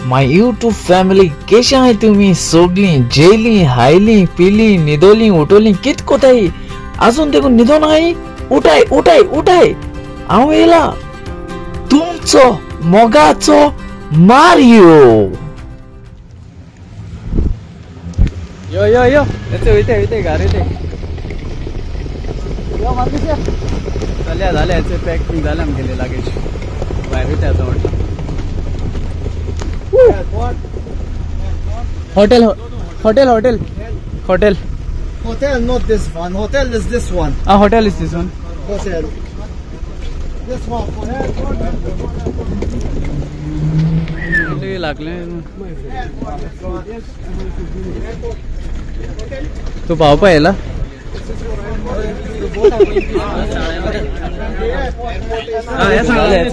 My YouTube family कशा आहे तुम्ही? सोगली जेली हायली पिली निदोली उठवली कित कोताई अजून देखून निधो नाही. उठाय उठाय उठाय आवेला तुमचो मोगाचो मारियो. यो यो यो येते गाडी येते. यो मार्केट झाल्या याचे पॅकिंग झालं आमचे लागेज बाहेर येते आता वाटतं. Hotel, not this one. Hotel is this one. Hotel is this one. Hotel. This one. लागले तू पाव पाहिला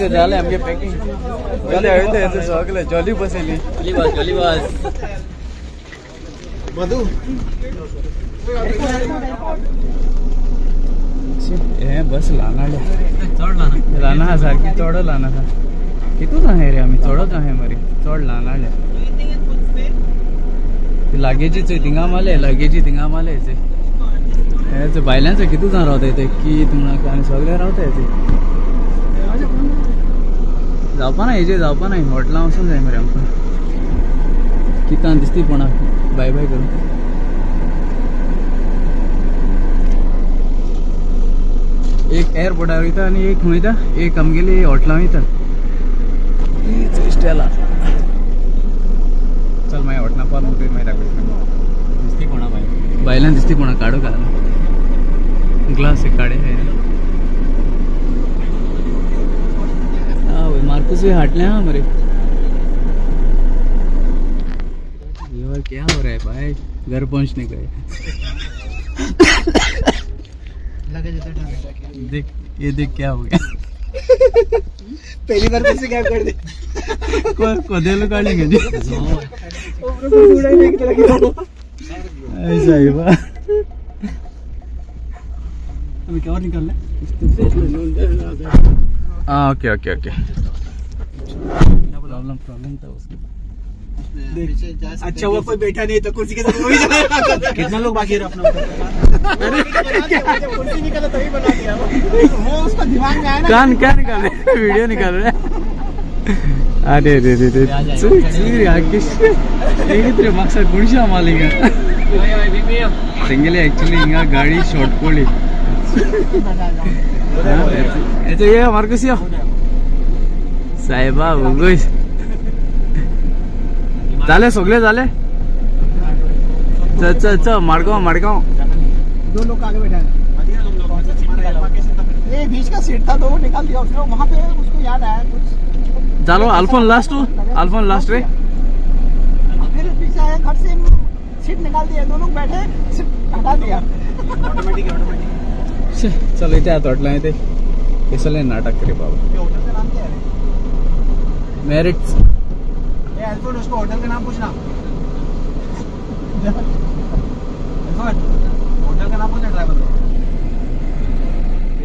झाले आमचे पॅकिंग झाले सगळे जॉली बस येली जॉली बस मधु हे बस लाना सारखी चढ लाना कितूच आहे रे आम्ही चढच आहे मरे चढ लानाडल्या लागेजीच थिंगा माले याचे बायलांचं कितूच रावता येते की तुम्हाला आणि सगळे रावता येते जावपा ना हेजे जावपा नाही हॉटेला वचून जाय मरे आमकां कितां दिसती पण बाय बाय करून एक एअरपोर्टार वयता आनी एक खंयता एक आमगेली हॉटेलां वयता स्टेला चल मागीर हॉटेलां पावून मागीर दाखयता दिसती कोणा बायलां दिसती कोणा काडू घाल ग्लास एक काडे मार्कुस भी हाटले हाँ मरे ये क्या हो रहा है भाई घर पहुंचने का देख ये देख क्या हो गया पहली बार कैसे क्या कर दे कोदेलो काटेंगे जी ऐसा ही बा अभी क्या और निकल ले हाँ ओके प्रॉब्लम था उसका अच्छा वो कोई बैठा नहीं तो कुर्सी के साथ वही जाएगा। कितना लोग बाकी है अपना कुर्सी निकाला तभी बना दिया वो उसका दिमाग में आया ना कान क्या निकाल रहे वीडियो निकाल रहे अरे रे रे रे चूरी आकिश ये तेरे मकसद गुड़शा मालिका सिंगल एक्चुअली इंगा गाड़ी शॉर्ट कोली ऐसे ये मार्कस या साहेबा उगोस झाले सगळे झाले च मडगांव दो लोग आगे बैठा है बीच का सीट था तो वो निकाल दिया उसने वहाँ पे उसको याद आया कुछ चलो अल्फोन लास्ट रे फिर पीछे आया घर से सीट निकाल दिया दो लोग बैठे सीट हटा दिया ऑटोमेटिक चल इथे आता वाटलं ते इसले नाटक करे बाबा होटल का नाम क्या है मेरिट्स ये अल्फोन उसको होटल का नाम पूछना अल्फोन होटल का नाम पूछना ड्राइवर को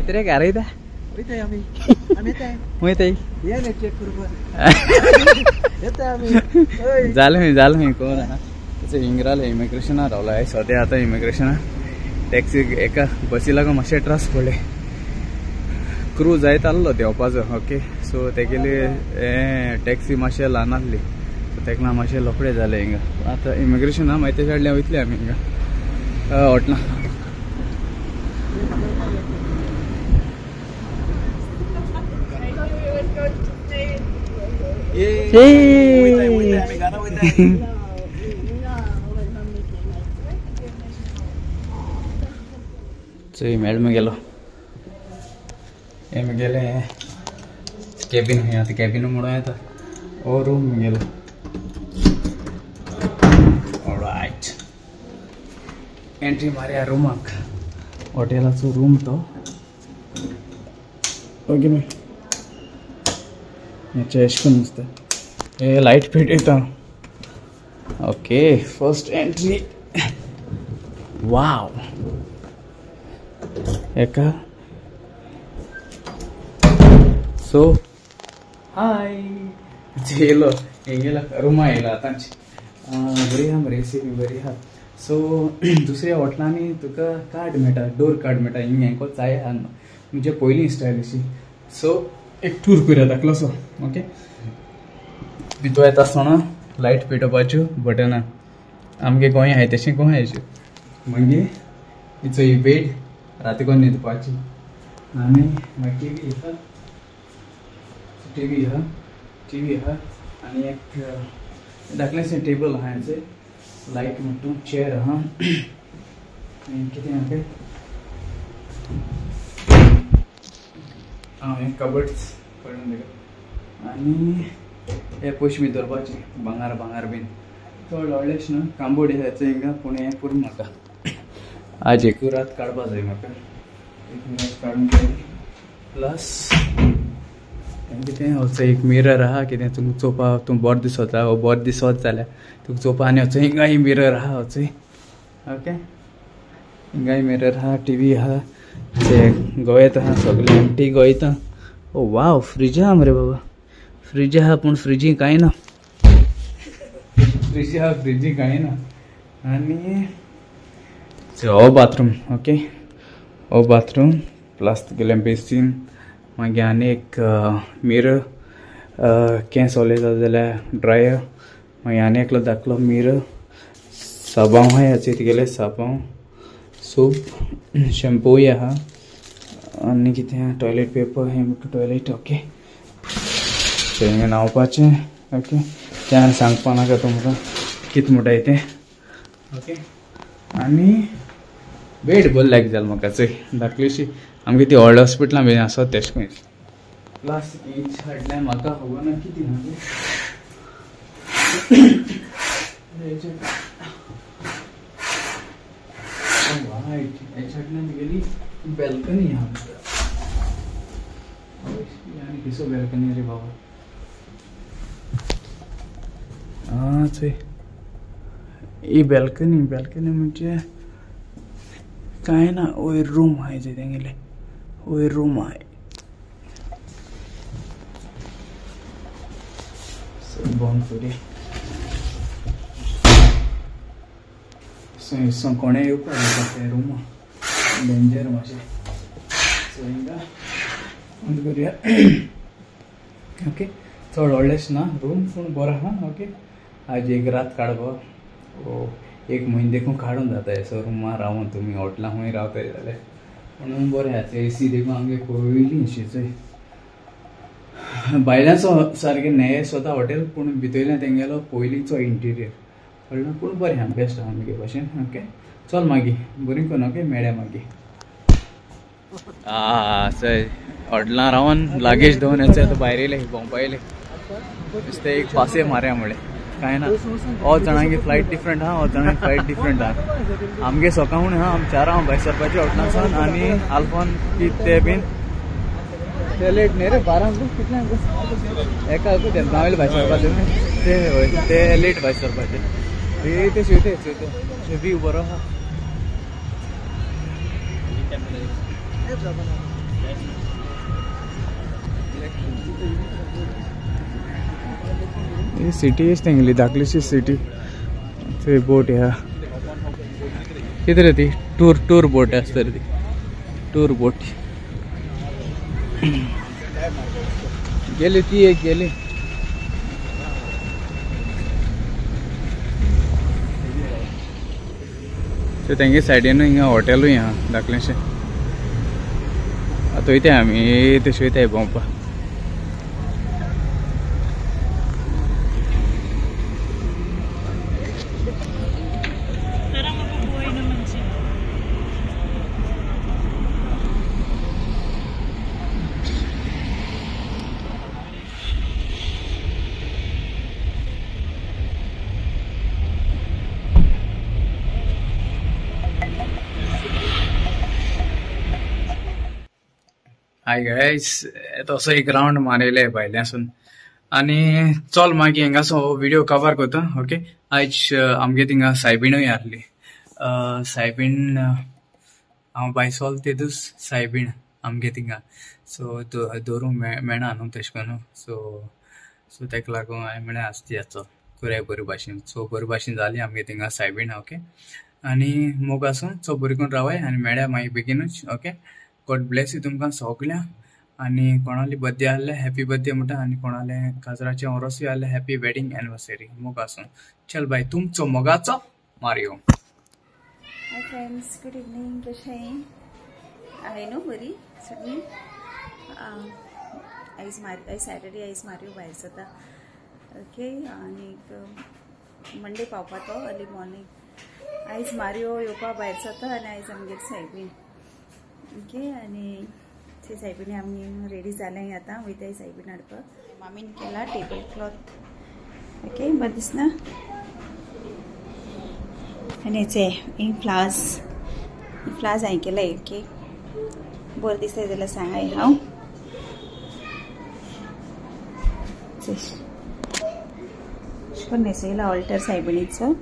इतरे क्या रही था होते आम्ही माहित आहे ये ने चेक करू येते आम्ही झालं मी कोण आहे त्याचं इंग्राला इमिग्रेशन रावला आहे सध्या आता इमिग्रेशन टॅक्सी एका बसीला का मातशें त्रास पडले क्रूज जायत आसलो देंवपाचो ओके सो तेगेली टॅक्सी मातशें ल्हान आसली सो तेका मातशें लोकडें जालें हिंगा आतां इमिग्रेशन मागीर तेच्या फाटल्यान वयतले आमी हिंगा हॉटलां सो मेळ्ळें गेलो एम गेले केबिन है आता केबिन म्हणून येता ओ रूम गेलो ऑलराइट एंट्री मारया रूमाक हॉटेलाचो रूम तो ओके मी याच्या एशकून नुसतं हे लाईट फिट येता ओके फर्स्ट एंट्री वाव एका सो हाय जेलो येयला रुमा येयला आतांच बरी आहा मरे सी बरी आहा सो दुसऱ्या हॉटेलांनी तुका कार्ड मेळटा डोर कार्ड मेळटा हिंग हेंको जाय म्हणजे पयलीं स्टायल अशी सो एक टूर करूया दाखलोसो ओके भितर येता आसतना लायट पेटोवपाच्यो बटनां आमगे गोंय आहाय तशें गोंय अशें मागीर हिचो ही बेड राती कोण न्हिदपाची आनी मागीर टीवी आहा टीवी आहा आनी एक धाकलेंशें टेबल आहा हेचें लायट म्हणटू चेअर आहा आनी कितें आहा तें हे कबर्ड्स कळून तेका आनी हे पयशे बी दवरपाचे भांगार बीन चड व्हडलेश न्हू कांबोड हेचो हिंगा पूण हें करून म्हाका आज एक रात काडपा जाय म्हाका एक रात काडून प्लस कितें असो एक मिरर आहा कितें तुमकां चोवपा तूं बरो दिसता वो बरो दिसत जाल्यार तुका चोवपा आनी वचो हिंगाय मिरर आहा वचूय ओके हिंगाय मिरर आहा टीवी आहा ते गोंयत आहा सगळें एमटी गोंयता ओ वाव फ्रीज आहा मरे बाबा फ्रीज आहा पूण फ्रिजी कांय ना फ्रीज आहा फ्रिजी कांय ना आनी हो बाथरूम ओके हो बाथरूम प्लस तुगेलें बेसीन मागीर आनी एक मिरर केंस ओलयता जाल्यार ड्रायर मागीर आनी एकलो धाकलो मिरर साबांव आहाय हाचे तुगेले साबांव सूप शॅम्पूय आहा आनी कितें टॉयलेट पेपर हें टॉयलेट ओके सो हिंगा न्हावपाचें ओके तें सांगपा नाका तुमकां कितें म्हणटाय तें ओके आनी बेड बरी लायक जालें म्हाका चोय धाकलीशी आमगे ती व्हडल्या हॉस्पिटलां बीन आसत तेश खंय प्लस एच हाडल्यार म्हाका खबर ना कितें वायट एच हाडल्यार तुगेली बॅल्कनी आहा आनी किसो बॅल्कनी रे बाबा चोय ही बॅल्कनी म्हणजे कांय ना वयर रूम आहाय जे तेंगेले वयर रूम आहाय बंद करुया सो हिस्सो कोणें येवपा जाता ते रुमा डेंजर मातशें सो हिंगा बंद करुया ओके चड व्हडलेंच ना रूम पूण बरो आहा ओके आज एक रात काडपा ओ एक म्हयनो देखून काडून जाता असो रुमा रावन तुमी हॉटेलां खंय रावताय जाल्यार म्हणून बरें आसा एसी देखून आमगे पयलीं अशी चोय भायल्याचो सारकें न्हय स्वता हॉटेल पूण भितरल्यान तेंगेलो पयलींचो इंटिरियर कळ्ळें पूण बरें आहा बेस्ट आहा आमगे भाशेन ओके चल मागीर बरी करून ओके मेळ्या मागीर चल हॉटेलां रावन लागेज दवरून येचो आतां भायर येयले भोंवपा येयले दिसता एक पासे मारया म्हळें कांय ना हो जाणांची फ्लायट डिफरंट आहा हो जाणांची फ्लायट डिफरंट आहा आमगे सकाळून आहा आमी 4 भायर सरपाचें हॉटेलांसान आनी आल्फोन ते बीन ते लेट न्ही रे 12 कितल्यांक एका ते नावेल भायर सरपाचें ते हय ते लेट भायर सरपाचें ते शिवते व्यू बरो आहा ही सिटी तेंगली धाकलीशी सिटी थंय बोट ह्या कितें रे ती टूर बोट आसता रे ती टूर बोट गेली ती एक गेली तेंगे सायडीन हिंगा हॉटेलूय आहा धाकलेंशें आतां वयताय आमी तशें वयताय भोंवपा हाय गायस तसो एक राउंड मारयले भायल्यासून आनी चल मागीर हिंगासो व्हिडिओ कवर करता ओके आयज आमगे थिंगा सायबीणूय आहली सायबीण हांव बायसोल ते दीस सायबीण आमगे थिंगा सो दवरूंक मेळना न्हू तशें करून सो सो तेका लागून हांवें म्हळें आसती याचो करुया बरे भाशेन. सो बरे भाशेन जाली आमगे थिंगा सायबीण. ओके, आनी मोग आसूं सो बरी करून रावय आनी मेळ्या मागीर बेगीनूच. ओके, गॉड ब्लेस यू तुमकां सगळ्यांक. आनी कोणाली बर्थडे आहले हॅपी बर्थडे म्हणटा आनी कोणाले काजराचें ओरोसूय आहले हॅपी वेडिंग एनिवर्सरी. मोग आसूं. चल बाय, तुमचो मोगाचो Mario. Hi friends, good evening. कशें आहे न्हू बरी सगळीं. आयज सॅटर्डे आयज मारियो भायर जाता. ओके, आनीक मंडे पावपा तो अर्ली मॉर्निंग. आयज मारियो येवपा भायर जाता आनी आयज आमगेर सायबीण. ओके, आनी ते सायबीणी आमी रेडी जालें आतां वयताय सायबीण हाडपाक. मामीन केला टेबल क्लॉथ. ओके, बरें दिसना. आनी हेचे फ्लावर्स हांवें केलाय. ओके, बरें दिसता जाल्यार सांगाय हांव. पण न्हेसयला ऑल्टर सायबिणीचो.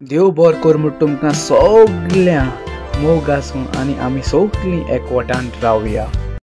देव बरें कर म्हूण तुमकां सगळ्यांक मोग आसूं आनी आमी सगळीं एकवटान रावया.